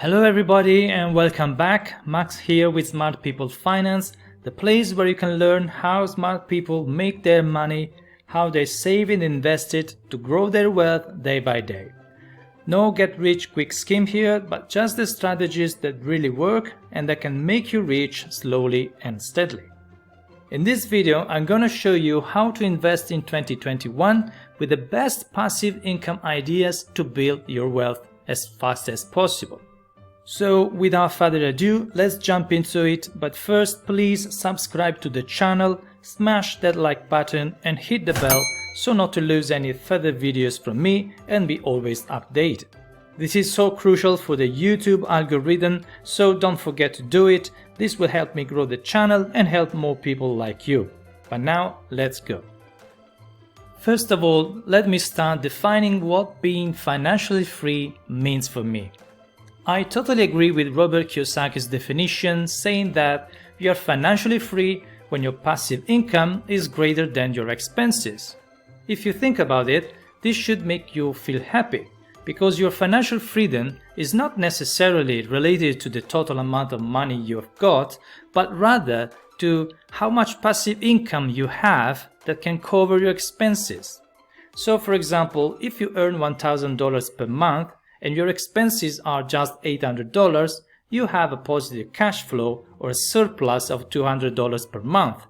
Hello everybody and welcome back. Max here with Smart People Finance, the place where you can learn how smart people make their money, how they save and invest it to grow their wealth day by day. No get rich quick scheme here, but just the strategies that really work and that can make you rich slowly and steadily. In this video, I'm gonna show you how to invest in 2021 with the best passive income ideas to build your wealth as fast as possible. So without further ado, let's jump into it, but first please subscribe to the channel, smash that like button and hit the bell so not to lose any further videos from me and be always updated. This is so crucial for the YouTube algorithm, so don't forget to do it. This will help me grow the channel and help more people like you. But now, let's go. First of all, let me start defining what being financially free means for me. I totally agree with Robert Kiyosaki's definition, saying that you are financially free when your passive income is greater than your expenses. If you think about it, this should make you feel happy, because your financial freedom is not necessarily related to the total amount of money you have got, but rather to how much passive income you have that can cover your expenses. So for example, if you earn $1,000 per month and your expenses are just $800, you have a positive cash flow or a surplus of $200 per month.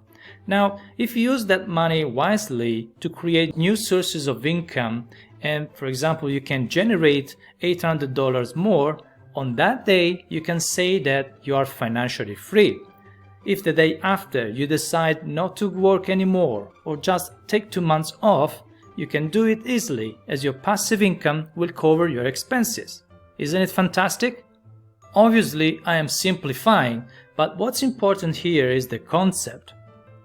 Now, if you use that money wisely to create new sources of income, and for example you can generate $800 more, on that day you can say that you are financially free. If the day after you decide not to work anymore or just take 2 months off, you can do it easily, as your passive income will cover your expenses. Isn't it fantastic? Obviously I am simplifying, but what's important here is the concept.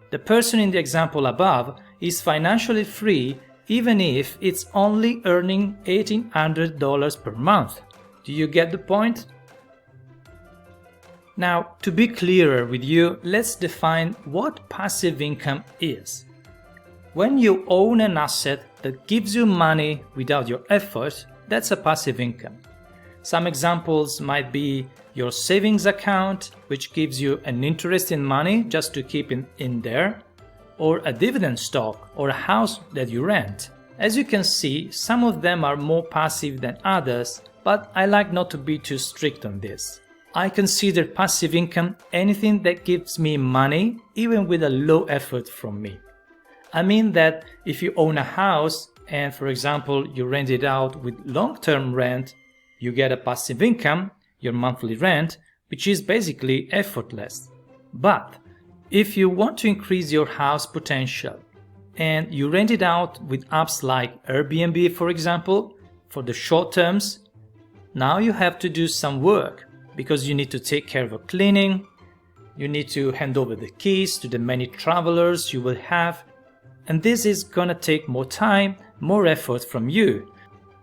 The person in the example above is financially free even if it's only earning $1,800 per month. Do you get the point? Now, to be clearer with you, let's define what passive income is. When you own an asset that gives you money without your effort, that's a passive income. Some examples might be your savings account, which gives you an interest in money just to keep it in there, or a dividend stock or a house that you rent. As you can see, some of them are more passive than others, but I like not to be too strict on this. I consider passive income anything that gives me money, even with a low effort from me. I mean that if you own a house and, for example, you rent it out with long-term rent, you get a passive income, your monthly rent, which is basically effortless. But if you want to increase your house potential and you rent it out with apps like Airbnb, for example, for the short terms, now you have to do some work because you need to take care of cleaning, you need to hand over the keys to the many travelers you will have, and this is gonna take more time, more effort from you,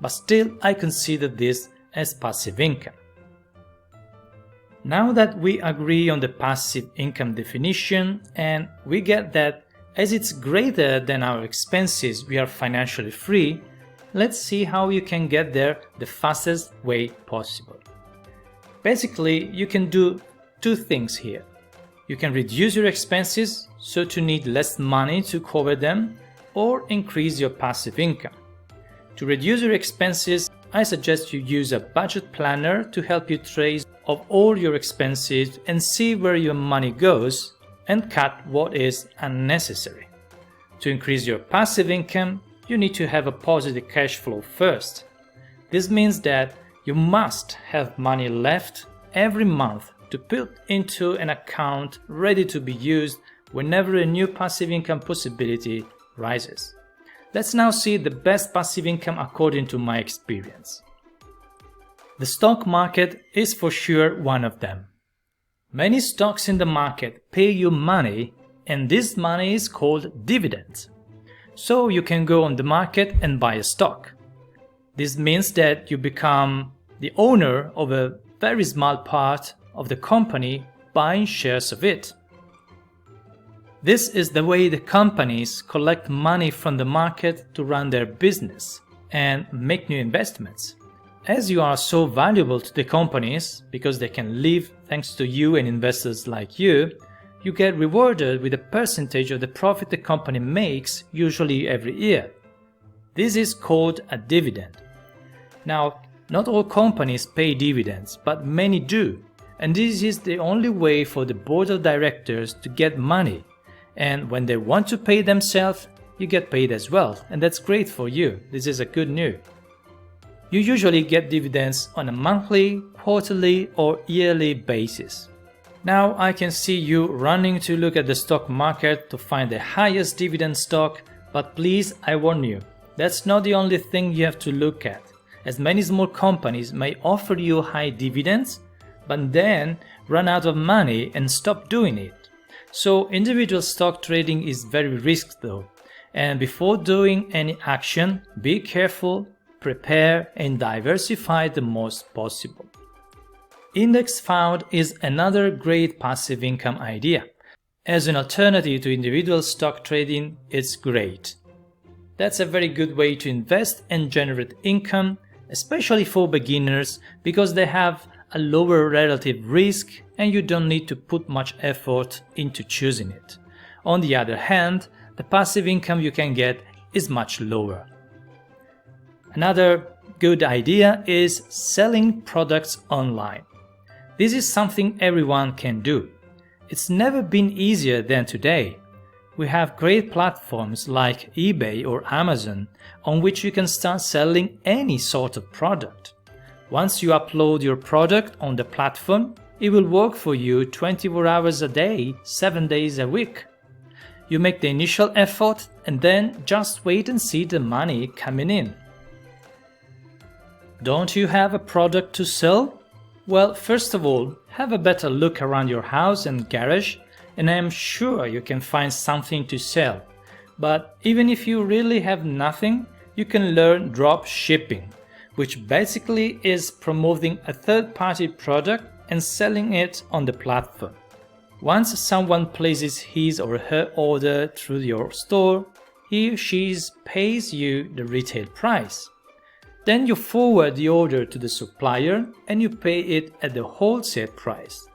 but still I consider this as passive income. Now that we agree on the passive income definition and we get that as it's greater than our expenses we are financially free, let's see how you can get there the fastest way possible. Basically, you can do two things here. You can reduce your expenses so to need less money to cover them, or increase your passive income. To reduce your expenses, I suggest you use a budget planner to help you trace of all your expenses and see where your money goes and cut what is unnecessary. To increase your passive income, you need to have a positive cash flow first. This means that you must have money left every month to put into an account ready to be used whenever a new passive income possibility rises. Let's now see the best passive income according to my experience. The stock market is for sure one of them. Many stocks in the market pay you money, and this money is called dividends. So you can go on the market and buy a stock. This means that you become the owner of a very small part of the company, buying shares of it. This is the way the companies collect money from the market to run their business and make new investments. As you are so valuable to the companies because they can live thanks to you and investors like you get rewarded with a percentage of the profit the company makes, usually every year. This is called a dividend. Now, not all companies pay dividends, but many do, and this is the only way for the board of directors to get money. And when they want to pay themselves, you get paid as well, and that's great for you. This is a good news. You usually get dividends on a monthly, quarterly, or yearly basis. Now I can see you running to look at the stock market to find the highest dividend stock, but please, I warn you, that's not the only thing you have to look at, as many small companies may offer you high dividends, but then run out of money and stop doing it. So individual stock trading is very risky though, and before doing any action, be careful, prepare and diversify the most possible. Index fund is another great passive income idea. As an alternative to individual stock trading, it's great. That's a very good way to invest and generate income, especially for beginners, because they have a lower relative risk and you don't need to put much effort into choosing it. On the other hand, the passive income you can get is much lower. Another good idea is selling products online. This is something everyone can do. It's never been easier than today. We have great platforms like eBay or Amazon on which you can start selling any sort of product. Once you upload your product on the platform, it will work for you 24 hours a day, 7 days a week. You make the initial effort and then just wait and see the money coming in. Don't you have a product to sell? Well, first of all, have a better look around your house and garage, and I am sure you can find something to sell. But even if you really have nothing, you can learn drop shipping, which basically is promoting a third-party product and selling it on the platform. Once someone places his or her order through your store, he or she pays you the retail price. Then you forward the order to the supplier and you pay it at the wholesale price.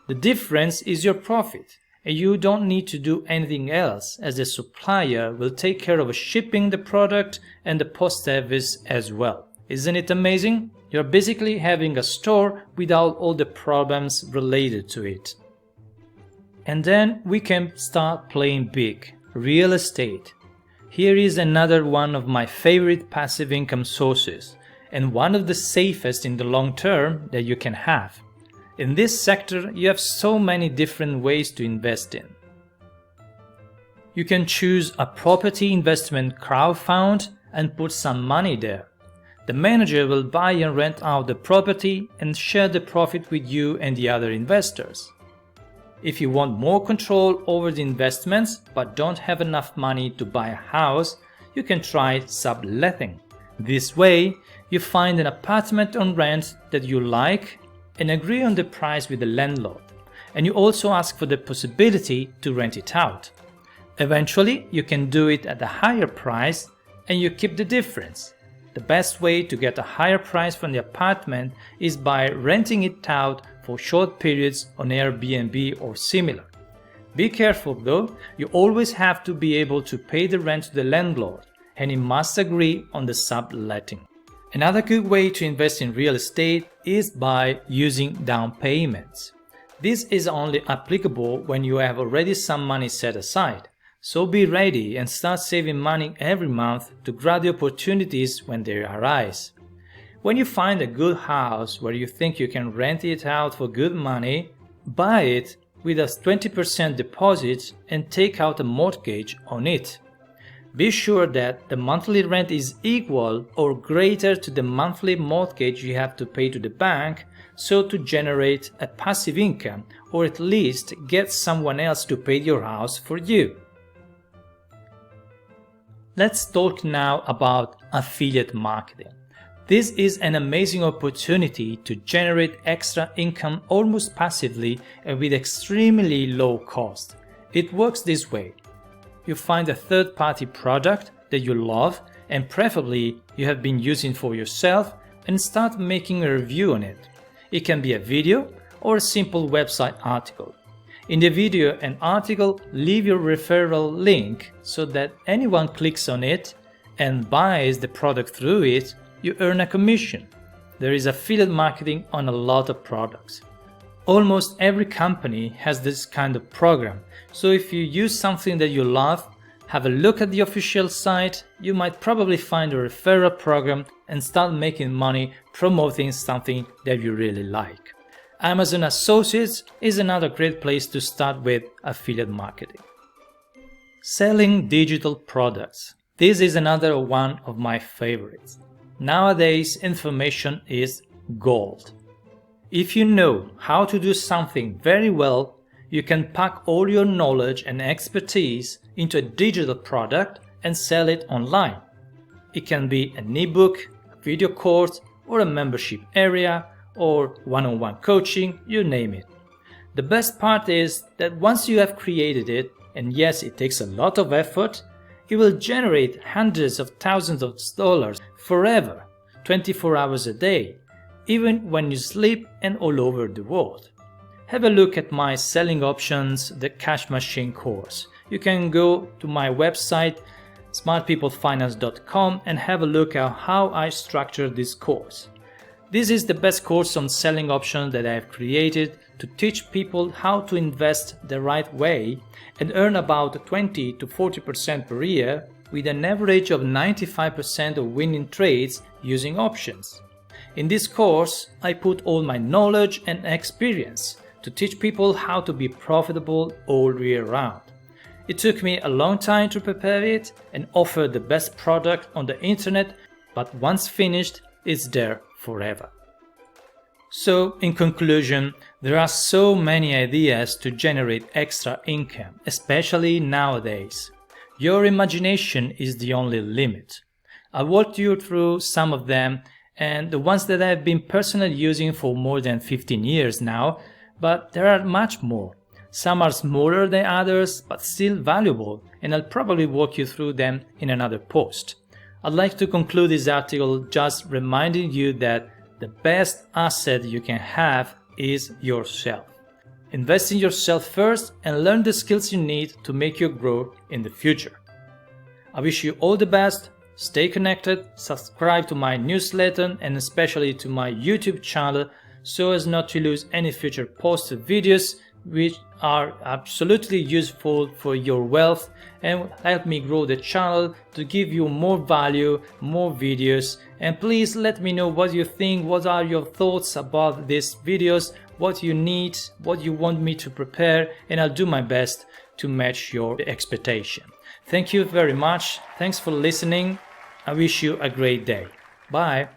The difference is your profit, and you don't need to do anything else, as the supplier will take care of shipping the product and the post service as well. Isn't it amazing? You're basically having a store without all the problems related to it. And then we can start playing big. Real estate. Here is another one of my favorite passive income sources, and one of the safest in the long term that you can have. In this sector, you have so many different ways to invest in. You can choose a property investment crowdfund and put some money there. The manager will buy and rent out the property and share the profit with you and the other investors. If you want more control over the investments but don't have enough money to buy a house, you can try subletting. This way, you find an apartment on rent that you like and agree on the price with the landlord, and you also ask for the possibility to rent it out. Eventually, you can do it at a higher price and you keep the difference. The best way to get a higher price from the apartment is by renting it out for short periods on Airbnb or similar. Be careful though, you always have to be able to pay the rent to the landlord, and he must agree on the subletting. Another good way to invest in real estate is by using down payments. This is only applicable when you have already some money set aside. So be ready and start saving money every month to grab the opportunities when they arise. When you find a good house where you think you can rent it out for good money, buy it with a 20% deposit and take out a mortgage on it. Be sure that the monthly rent is equal or greater to the monthly mortgage you have to pay to the bank, so to generate a passive income, or at least get someone else to pay your house for you. Let's talk now about affiliate marketing. This is an amazing opportunity to generate extra income almost passively and with extremely low cost. It works this way. You find a third-party product that you love and preferably you have been using for yourself, and start making a review on it. It can be a video or a simple website article. In the video and article, leave your referral link so that anyone clicks on it and buys the product through it, you earn a commission. There is affiliate marketing on a lot of products. Almost every company has this kind of program, so if you use something that you love, have a look at the official site, you might probably find a referral program and start making money promoting something that you really like. Amazon Associates is another great place to start with affiliate marketing. Selling digital products. This is another one of my favorites. Nowadays, information is gold. If you know how to do something very well, you can pack all your knowledge and expertise into a digital product and sell it online. It can be an ebook, a video course, or a membership area, or one-on-one coaching, you name it. The best part is that once you have created it, and yes, it takes a lot of effort, it will generate hundreds of thousands of dollars forever, 24 hours a day, even when you sleep and all over the world. Have a look at my Selling Options, the Cash Machine course. You can go to my website smartpeoplefinance.com and have a look at how I structured this course. This is the best course on selling options that I have created to teach people how to invest the right way and earn about 20 to 40% per year with an average of 95% of winning trades using options. In this course, I put all my knowledge and experience to teach people how to be profitable all year round. It took me a long time to prepare it and offer the best product on the internet, but once finished, it's there forever. So, in conclusion, there are so many ideas to generate extra income, especially nowadays. Your imagination is the only limit. I walked you through some of them and the ones that I've been personally using for more than 15 years now, but there are much more. Some are smaller than others, but still valuable, and I'll probably walk you through them in another post. I'd like to conclude this article just reminding you that the best asset you can have is yourself. Invest in yourself first and learn the skills you need to make you grow in the future. I wish you all the best. Stay connected, subscribe to my newsletter and especially to my YouTube channel so as not to lose any future posted videos which are absolutely useful for your wealth and help me grow the channel to give you more value, more videos. And please let me know what you think, what are your thoughts about these videos, what you need, what you want me to prepare, and I'll do my best to match your expectation. Thank you very much. Thanks for listening. I wish you a great day. Bye.